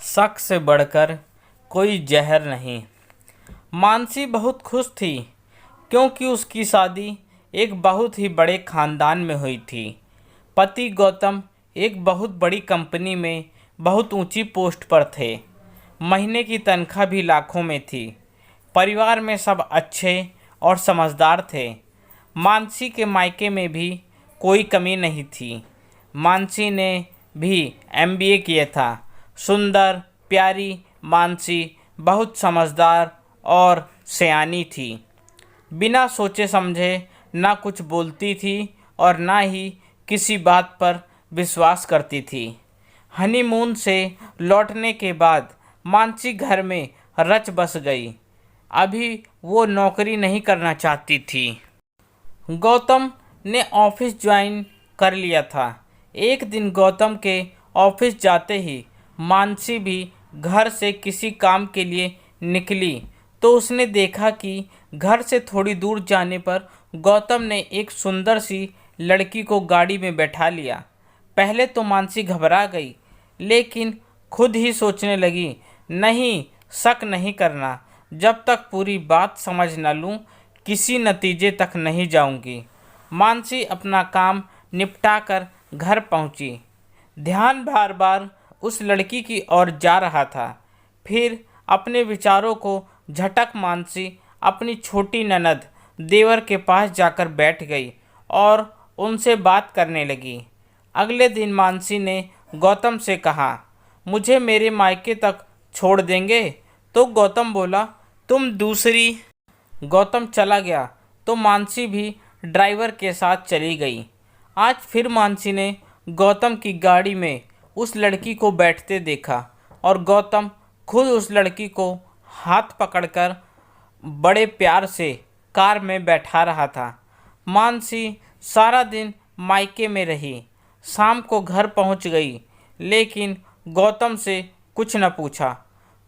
शक से बढ़कर कोई जहर नहीं। मानसी बहुत खुश थी क्योंकि उसकी शादी एक बहुत ही बड़े खानदान में हुई थी। पति गौतम एक बहुत बड़ी कंपनी में बहुत ऊंची पोस्ट पर थे। महीने की तनख्वाह भी लाखों में थी। परिवार में सब अच्छे और समझदार थे। मानसी के मायके में भी कोई कमी नहीं थी। मानसी ने भी एमबीए किया था। सुंदर प्यारी मानसी बहुत समझदार और सयानी थी। बिना सोचे समझे ना कुछ बोलती थी और ना ही किसी बात पर विश्वास करती थी। हनीमून से लौटने के बाद मानसी घर में रच बस गई। अभी वो नौकरी नहीं करना चाहती थी। गौतम ने ऑफिस ज्वाइन कर लिया था। एक दिन गौतम के ऑफिस जाते ही मानसी भी घर से किसी काम के लिए निकली तो उसने देखा कि घर से थोड़ी दूर जाने पर गौतम ने एक सुंदर सी लड़की को गाड़ी में बैठा लिया। पहले तो मानसी घबरा गई, लेकिन खुद ही सोचने लगी, नहीं, शक नहीं करना। जब तक पूरी बात समझ न लूँ किसी नतीजे तक नहीं जाऊंगी। मानसी अपना काम निपटाकर घर पहुंची। ध्यान बार बार उस लड़की की ओर जा रहा था। फिर अपने विचारों को झटक मानसी अपनी छोटी ननद देवर के पास जाकर बैठ गई और उनसे बात करने लगी। अगले दिन मानसी ने गौतम से कहा, मुझे मेरे मायके तक छोड़ देंगे? तो गौतम बोला, तुम दूसरी। गौतम चला गया तो मानसी भी ड्राइवर के साथ चली गई। आज फिर मानसी ने गौतम की गाड़ी में उस लड़की को बैठते देखा और गौतम खुद उस लड़की को हाथ पकड़कर बड़े प्यार से कार में बैठा रहा था। मानसी सारा दिन मायके में रही। शाम को घर पहुंच गई, लेकिन गौतम से कुछ न पूछा।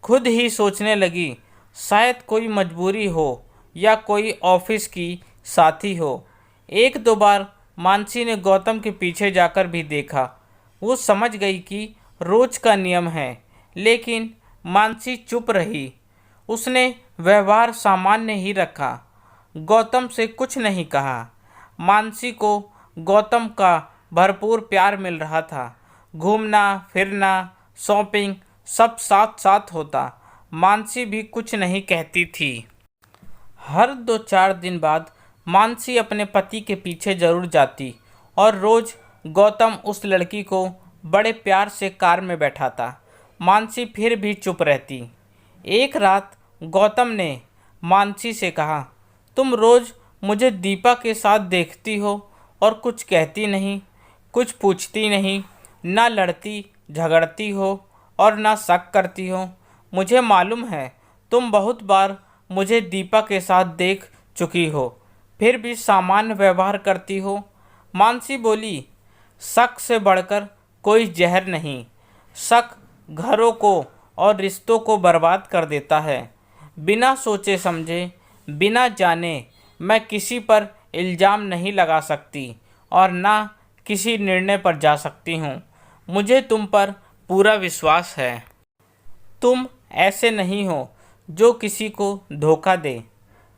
खुद ही सोचने लगी, शायद कोई मजबूरी हो या कोई ऑफिस की साथी हो। एक दो बार मानसी ने गौतम के पीछे जाकर भी देखा। वो समझ गई कि रोज का नियम है, लेकिन मानसी चुप रही। उसने व्यवहार सामान्य ही रखा, गौतम से कुछ नहीं कहा। मानसी को गौतम का भरपूर प्यार मिल रहा था। घूमना फिरना, शॉपिंग सब साथ साथ होता। मानसी भी कुछ नहीं कहती थी। हर 2-4 दिन बाद मानसी अपने पति के पीछे जरूर जाती और रोज गौतम उस लड़की को बड़े प्यार से कार में बैठाता। मानसी फिर भी चुप रहती। एक रात गौतम ने मानसी से कहा, तुम रोज मुझे दीपा के साथ देखती हो और कुछ कहती नहीं, कुछ पूछती नहीं, ना लड़ती झगड़ती हो और ना शक करती हो। मुझे मालूम है तुम बहुत बार मुझे दीपा के साथ देख चुकी हो, फिर भी सामान्य व्यवहार करती हो। मानसी बोली, शक से बढ़कर कोई जहर नहीं। शक घरों को और रिश्तों को बर्बाद कर देता है। बिना सोचे समझे, बिना जाने मैं किसी पर इल्ज़ाम नहीं लगा सकती और ना किसी निर्णय पर जा सकती हूँ। मुझे तुम पर पूरा विश्वास है। तुम ऐसे नहीं हो जो किसी को धोखा दे।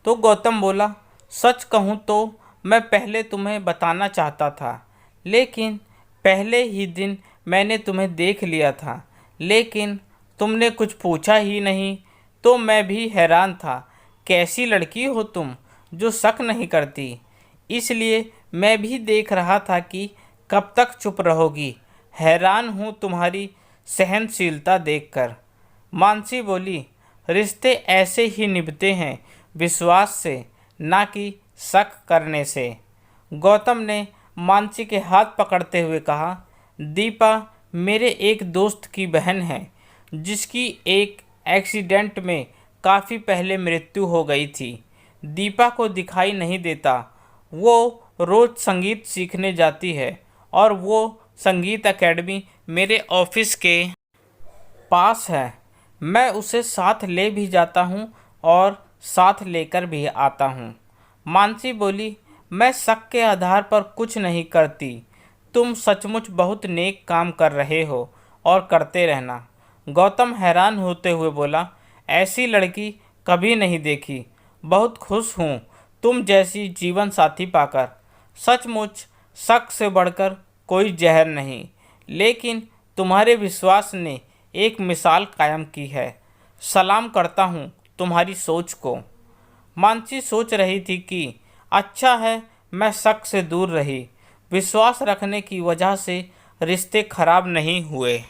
तो गौतम बोला, सच कहूँ तो मैं पहले तुम्हें बताना चाहता था, लेकिन पहले ही दिन मैंने तुम्हें देख लिया था, लेकिन तुमने कुछ पूछा ही नहीं। तो मैं भी हैरान था, कैसी लड़की हो तुम जो शक नहीं करती। इसलिए मैं भी देख रहा था कि कब तक चुप रहोगी। हैरान हूँ तुम्हारी सहनशीलता देखकर। मानसी बोली, रिश्ते ऐसे ही निभते हैं, विश्वास से, ना कि शक करने से। गौतम ने मानसी के हाथ पकड़ते हुए कहा, दीपा मेरे एक दोस्त की बहन है जिसकी एक एक्सीडेंट में काफ़ी पहले मृत्यु हो गई थी। दीपा को दिखाई नहीं देता। वो रोज़ संगीत सीखने जाती है और वो संगीत एकेडमी मेरे ऑफिस के पास है। मैं उसे साथ ले भी जाता हूँ और साथ लेकर भी आता हूँ। मानसी बोली, मैं शक के आधार पर कुछ नहीं करती। तुम सचमुच बहुत नेक काम कर रहे हो और करते रहना। गौतम हैरान होते हुए बोला, ऐसी लड़की कभी नहीं देखी। बहुत खुश हूँ तुम जैसी जीवन साथी पाकर। सचमुच शक से बढ़कर कोई जहर नहीं, लेकिन तुम्हारे विश्वास ने एक मिसाल कायम की है। सलाम करता हूँ तुम्हारी सोच को। मानसी सोच रही थी कि अच्छा है मैं शक से दूर रही। विश्वास रखने की वजह से रिश्ते खराब नहीं हुए।